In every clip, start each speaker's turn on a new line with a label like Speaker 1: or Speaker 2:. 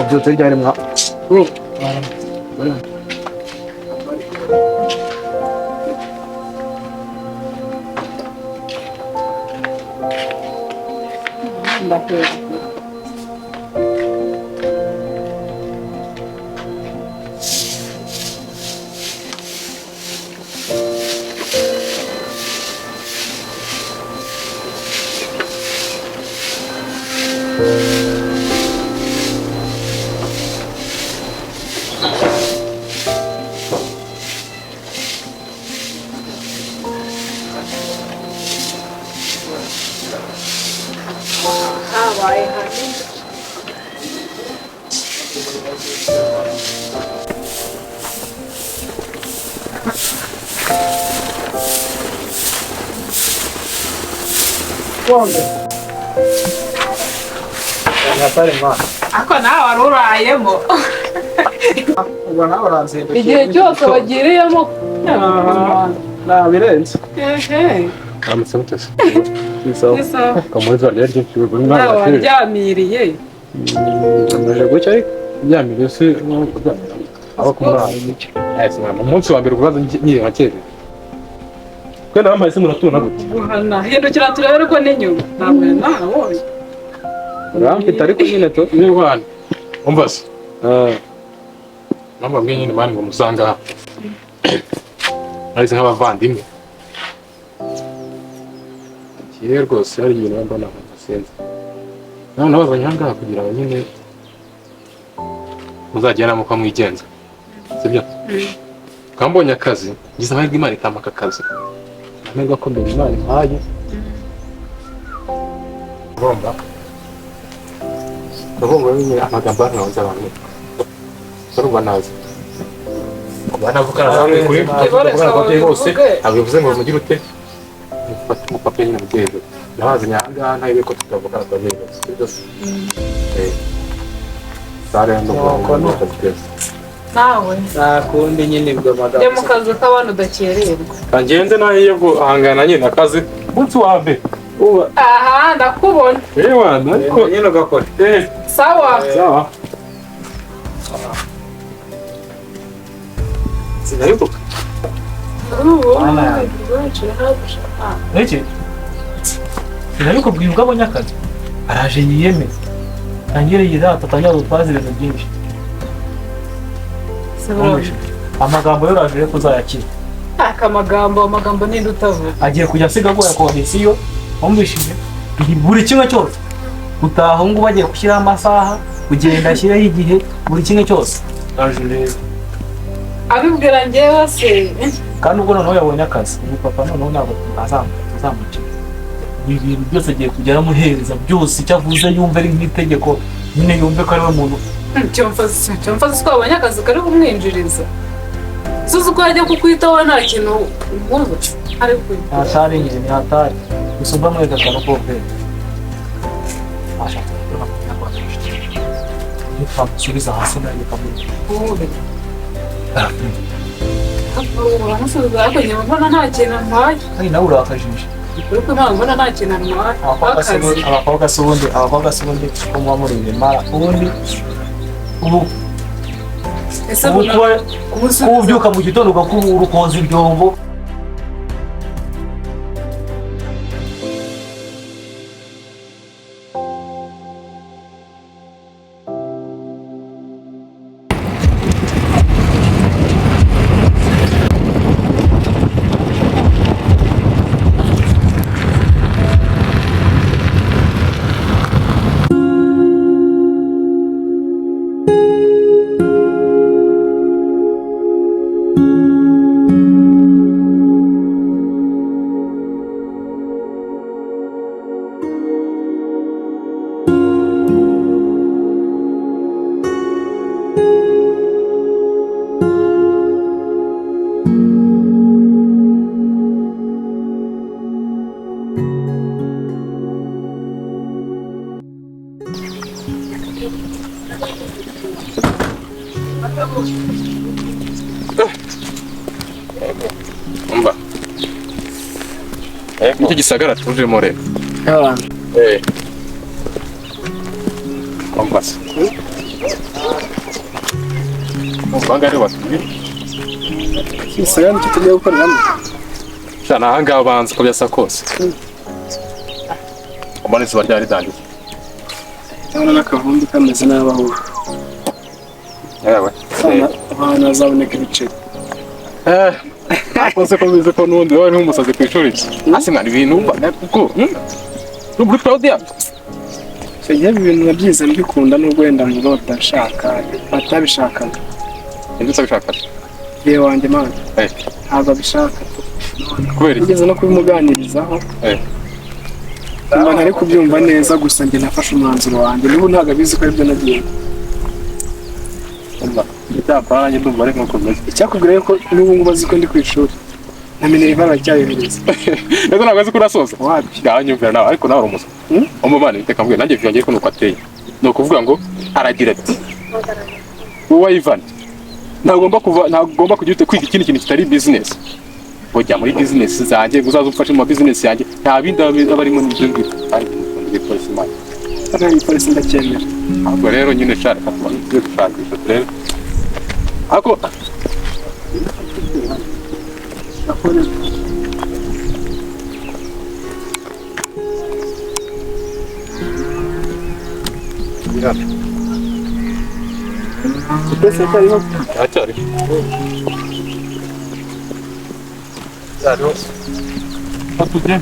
Speaker 1: mwabyutse ryari mwa
Speaker 2: ako nawe wari urayemo
Speaker 1: ubwo nawe uranzembe
Speaker 2: igihe cyose wagiriyemo
Speaker 1: nabirenze
Speaker 3: aramutse mutese
Speaker 2: Isawa.
Speaker 3: kamuza rero ry'icyo
Speaker 2: nawe waryamiriye
Speaker 3: amaje gucya ariko byamiriye se aba kumara ese mama umunsi wa mbere kubaza ngiye makere kwenda bambaye se muratuna gute
Speaker 2: guhana hindukira turebe ko n'inyuma ntabwo nabonye
Speaker 3: ramfite ariko nyine to ni rwana umva se mama mwe nyine mani ngo musanga ari nk'abavandimwe kiye rwose hari ibintu mbona nasenze nawe nabazanye ahangaha kugira ngo nyine muzagenda muko mwigenza sibyo kambonye akazi ngize amahirwe Imana ikampa aka kazi namenga ko mbere Imana impaye ngomba nyine amagambo nkaza abantu urumva nazi banavugana namwe kuri ababyeyi bose abivuze ngo mugire ute mufate umupapa nyine mugeze nabazi nyanga ntayibe ko tutavugana ababyeyi bose byose sare no
Speaker 2: nawe
Speaker 1: nakundi nyine ibyo magambo
Speaker 2: njye mu kazi k'abantu udakererwa
Speaker 3: kangenze nayo guhangana nyine akazi umunsi wa mbere
Speaker 2: aha ndakubona
Speaker 3: wana ariko
Speaker 1: nyine ugakora
Speaker 2: sawa
Speaker 3: sawa sinayibuka
Speaker 1: iki sinabikubwiye ubwo abonye akazi araje yiyemeza tangire yirata atangira gutwaza ibintu byinshi amagambo yoraje yo kuzayakira
Speaker 2: amagambo ninde utavuga
Speaker 1: agiye kujya asiga agoya komisiyo wumvishije buri kimwe cyose utaha ngo bagiye gushyiraho amasaha kugenda ashyiraho igihe buri kimwe cyose araje rero
Speaker 2: abibwira njyewe se
Speaker 1: kandi ubwo noneho yabonye akazi ubu papa noneho ntabwo azamuca ibi bintu byose agiye kujya aramuhereza byose icyo avuze yumve ari nk'itegeko nyine yumve ko ari we muntu
Speaker 2: cyomfaze ko wabonye akazi kari kumwinjiriza suzi ko yajya kukwitaho nta kintu umuzi ariko
Speaker 1: hatari nyine ni hatari gusa mba mwereka akantu k'ubwenge ashaka kubona kugira ngo amushyikirizwe nitwamusubiza hasi nayo kamuha
Speaker 2: uramusubiza ariko njye mbona nta kintu antwaye
Speaker 1: kandi nawe urakajije
Speaker 2: ariko ntabwo mbona nta kintu antwaye
Speaker 1: abakobwa si ubundi ko muba muri ibimara ubundi ubu kuba ubyuka mu gitondo ugakubura ukoza ibyombo
Speaker 3: umva nicyo gisagara tujemo rero umva se bangare batubwira
Speaker 4: Isaya nicyo tugiye gukoreramo.
Speaker 3: cyane ahangaha banza ko byasa kose umanitse baryari dandiye
Speaker 4: Cyangwa n'akavumbi kameze n'abaho.
Speaker 3: yewe
Speaker 4: Abana bazaboneka ibiceri.
Speaker 3: akoze ko bize ko n'undi wari nk'umusazi ku ishuri hasi mwana ibintu mbana kuko n'uburi proud yabyo
Speaker 4: Igihe ibintu nabyize mbikunda n'ubwo wenda ngo batabishakaga.
Speaker 3: indutse bishaka
Speaker 4: Yewe wanjye mana. Ntabwo abishaka.
Speaker 3: kubera iki
Speaker 4: Ugeze no kubimuganirizaho. Mba ntari kubyumva neza gusa njye nafashe umwanzuro wanjye n'ubu ntabwo abizi ko aribyo nagiye.
Speaker 3: icyapanye ndumva ari nk'uko bimeze
Speaker 4: Icyakubwira ko n'ubu ngubu azi ko ndi ku ishuri. Namenye ibara cyayohereza.
Speaker 3: rero ntabwo azi ko urasoza
Speaker 4: Wapi?
Speaker 3: yanyumvira nawe ariko nawe uri umuswa umubana iteka mbwira nanjye vyongeye ko nuko ateye ni ukuvuga ngo aragira ati wowe Ivan ntagomba kugira kwiga ikindi kintu kitari business bojya muri business zanjye uzaza umfashe mu business yanjye nta bindi aba arimo n'ibyo ngibyo kandi ndi polisi man
Speaker 4: Ari polisi ndacyemera.
Speaker 3: ubwo rero nyine shaka kuba ngiye gushakisha rero ako
Speaker 4: Pesa kariho.
Speaker 3: cyari Adiós.
Speaker 1: Patugem.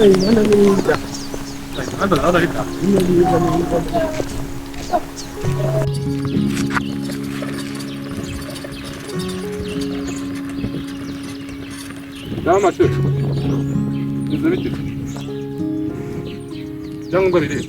Speaker 4: Ay, mana linda.
Speaker 1: Nada ali, cara.
Speaker 3: Devam açıyor. Bizde bitti. Canım da biri.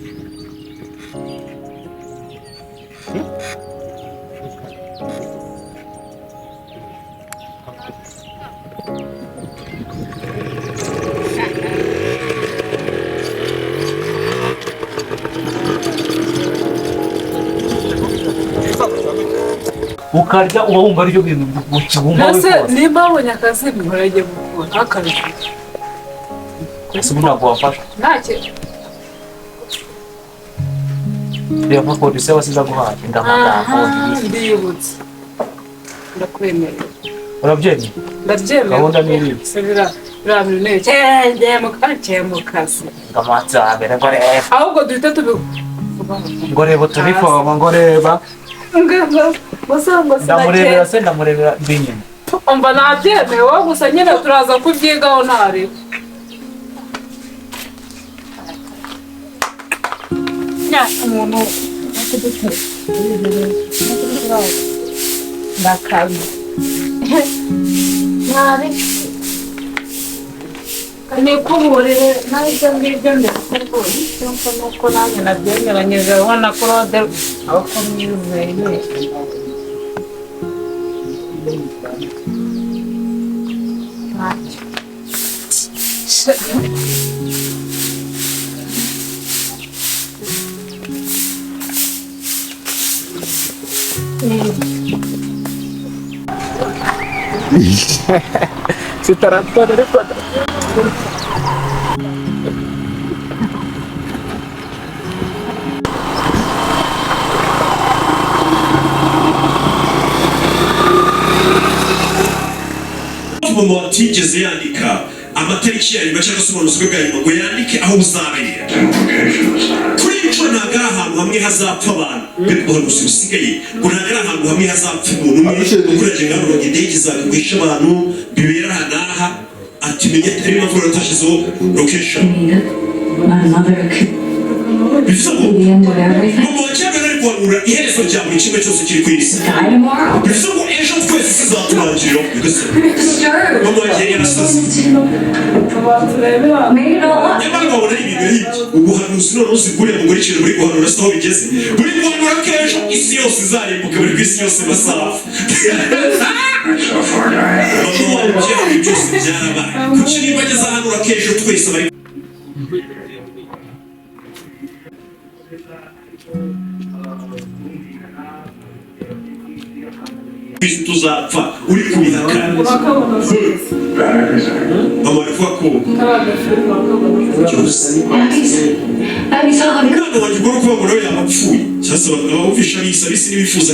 Speaker 1: Ukarya uba wumva aribyo bintu ukibumva
Speaker 2: Nase nimba abonye akazi murajye gukora akazi.
Speaker 1: Ese ubu ntabwo wafasha.
Speaker 2: Ntacyo.
Speaker 1: Reba ko dise wasiza guhaha indamagambo.
Speaker 2: Ndiyibutse. Ndakwemerera.
Speaker 1: Urabyemeye?
Speaker 2: Ndabyemera.
Speaker 1: Gahunda ni iri.
Speaker 2: Sebira biramire cyende mu kazi.
Speaker 1: Ngamatsa mbere ngo reba.
Speaker 2: Ahubwo duhita
Speaker 1: Ngo reba turifoma ngo reba. Ndamurebera se ndamurebera binyine.
Speaker 2: Umva nabyemewe gusa nyine turaza kubyigaho ntari. Umuntu ndakabi ntari nikuburire nabyo ngibyo ndakubwira nuko nanjye nabyemeranyije ubona ko rode aho kumwizeye ntacyo
Speaker 3: Si tarantado de cuatro.
Speaker 5: Umuntu watigeze yandika amatariki yayo cyangwa se uburozi bw'ayuma ngo yandike aho buzabera kuri ico ntabwo ari ahantu hamwe hazapfa abantu uburozi busigaye ngo ntabwo ari ahantu hamwe hazapfa umuntu umwe ukoresheje ingamba indege zagwisha abantu bibera aha n'aha ati menye atari impamvu ratashyizeho location bivuze ngo mama wa cyangwa ari guhanura iherezo rya buri kimwe cyose kiri ku isi bivuze ngo ejo twese tuzaturangirira mama wa yari yarasaze nyamara babona ari ibintu y'ibyo ubuhanuzi none uziguriye mugore ikintu buri guhanura si aho bigeze buri guhanura ko ejo isi yose izarimbuka buri ku isi yose bazapfa mama wa byari byose byarabaye kuki niba ageze ahanura ko ejo twese bari Kristo tuzapfa uri kubihakana mama aravuga ko cyose umwana wanjye ugomba kuba ngo nawe yaba apfuye cyasabaga abawufisha bisi n'ibifuza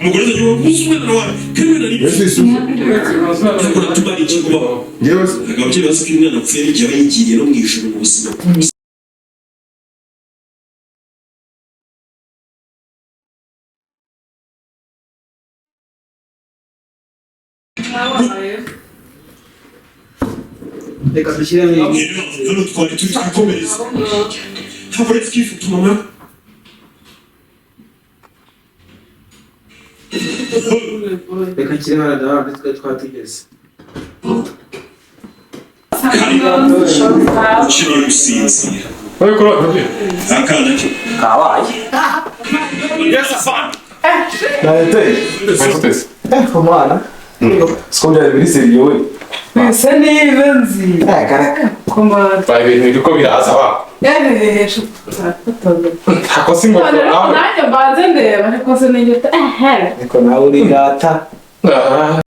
Speaker 5: umugore azajya wabuze umwana wawe kandi wenda ntabwo natubara ikigo baho ababyeyi bazi ko umwana apfuye n'igihe aba yigiriye no mu ijuru mu buzima
Speaker 6: reka dushyiremo
Speaker 5: hano twari turi twikomereza ntabwo rero twifuta mama
Speaker 6: reka nshyire baradaha ndetse twatugeze
Speaker 5: ukeneye gusinzira akana ke
Speaker 6: kabaye
Speaker 4: umwana siko byari biri seriye we
Speaker 2: bisa neza nzi komanda
Speaker 3: ibintu uko biraza wa
Speaker 2: yaheheje
Speaker 3: ntako si ngo
Speaker 2: nanjye mbanze ndeba ariko se nigita
Speaker 4: ariko nawe urigata